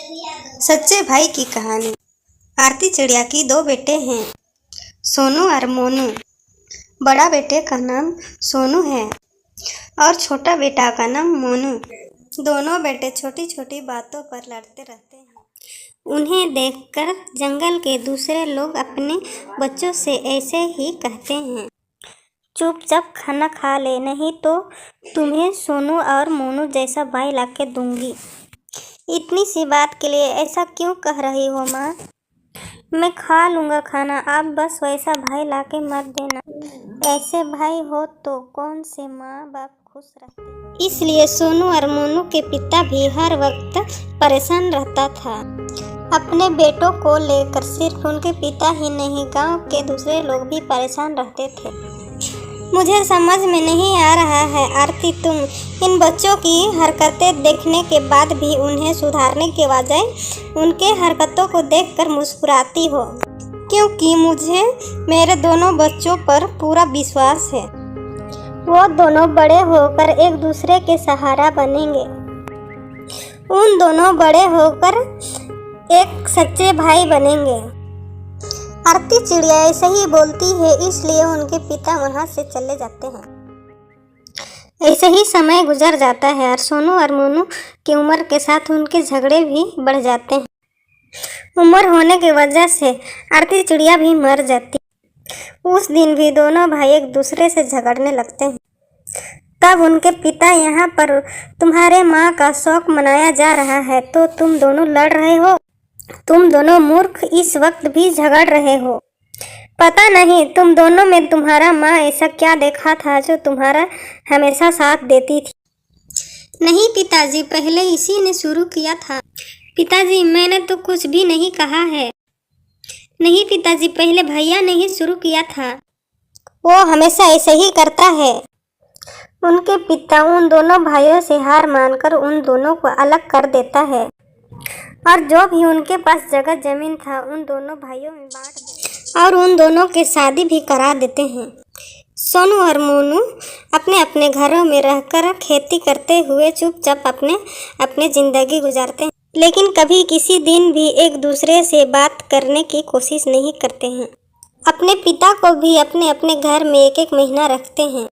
सच्चे भाई की कहानी। आरती चिड़िया की दो बेटे हैं, सोनू और मोनू। बड़ा बेटे का नाम सोनू है और छोटा बेटा का नाम मोनू। दोनों बेटे छोटी छोटी बातों पर लड़ते रहते हैं। उन्हें देखकर जंगल के दूसरे लोग अपने बच्चों से ऐसे ही कहते हैं, चुपचाप खाना खा ले, नहीं तो तुम्हें सोनू और मोनू जैसा भाई लाके दूंगी। इतनी सी बात के लिए ऐसा क्यों कह रही हो माँ? मैं खा लूँगा खाना, आप बस वैसा भाई लाके मत देना। ऐसे भाई हो तो कौन से माँ बाप खुश रहते। इसलिए सोनू और मोनू के पिता भी हर वक्त परेशान रहता था। अपने बेटों को लेकर सिर्फ उनके पिता ही नहीं, गांव के दूसरे लोग भी परेशान रहते थे। मुझे समझ में नहीं आ रहा है आरती, तुम इन बच्चों की हरकतें देखने के बाद भी उन्हें सुधारने के बजाय उनके हरकतों को देखकर मुस्कुराती हो, क्योंकि मुझे मेरे दोनों बच्चों पर पूरा विश्वास है। वो दोनों बड़े होकर एक दूसरे के सहारा बनेंगे। उन दोनों बड़े होकर एक सच्चे भाई बनेंगे। आरती चिड़िया ऐसे ही बोलती है, इसलिए उनके पिता वहां से चले जाते हैं। ऐसे ही समय गुजर जाता है और सोनू और मोनू की उम्र के साथ उनके झगड़े भी बढ़ जाते हैं। उम्र होने की वजह से आरती चिड़िया भी मर जाती। उस दिन भी दोनों भाई एक दूसरे से झगड़ने लगते हैं। तब उनके पिता, यहाँ पर तुम्हारे माँ का शौक मनाया जा रहा है तो तुम दोनों लड़ रहे हो। तुम दोनों मूर्ख इस वक्त भी झगड़ रहे हो। पता नहीं तुम दोनों में तुम्हारा माँ ऐसा क्या देखा था जो तुम्हारा हमेशा साथ देती थी। नहीं पिताजी, पहले इसी ने शुरू किया था। पिताजी, मैंने तो कुछ भी नहीं कहा है। नहीं पिताजी, पहले भैया ने ही शुरू किया था। वो हमेशा ऐसे ही करता है। उनके पिता उन दोनों भाइयों से हार मानकर उन दोनों को अलग कर देता है और जो भी उनके पास जगह जमीन था उन दोनों भाइयों में बांट देते और उन दोनों की शादी भी करा देते हैं। सोनू और मोनू अपने अपने घरों में रहकर खेती करते हुए चुपचाप अपने जिंदगी गुजारते हैं, लेकिन कभी किसी दिन भी एक दूसरे से बात करने की कोशिश नहीं करते हैं। अपने पिता को भी अपने अपने घर में एक एक महीना रखते हैं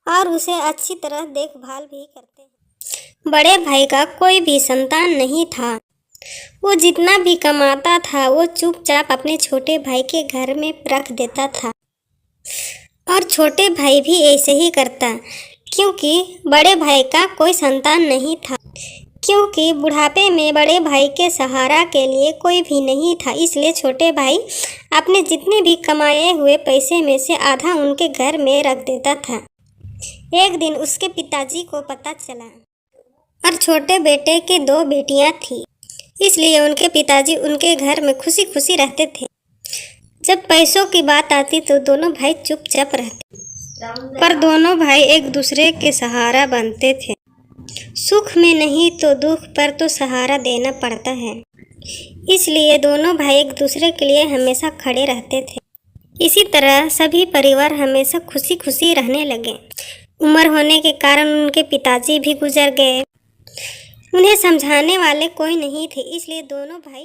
और उसे अच्छी तरह देखभाल भी करते हैं। बड़े भाई का कोई भी संतान नहीं था। वो जितना भी कमाता था वो चुपचाप अपने छोटे भाई के घर में रख देता था और छोटे भाई भी ऐसे ही करता, क्योंकि बड़े भाई का कोई संतान नहीं था। क्योंकि बुढ़ापे में बड़े भाई के सहारा के लिए कोई भी नहीं था, इसलिए छोटे भाई अपने जितने भी कमाए हुए पैसे में से आधा उनके घर में रख देता था। एक दिन उसके पिताजी को पता चला और छोटे बेटे की दो बेटियां थी, इसलिए उनके पिताजी उनके घर में खुशी खुशी रहते थे। जब पैसों की बात आती तो दोनों भाई चुपचाप रहते, पर दोनों भाई एक दूसरे के सहारा बनते थे। सुख में नहीं तो दुख पर तो सहारा देना पड़ता है, इसलिए दोनों भाई एक दूसरे के लिए हमेशा खड़े रहते थे। इसी तरह सभी परिवार हमेशा खुशी खुशी रहने लगे। उम्र होने के कारण उनके पिताजी भी गुजर गए। उन्हें समझाने वाले कोई नहीं थे, इसलिए दोनों भाई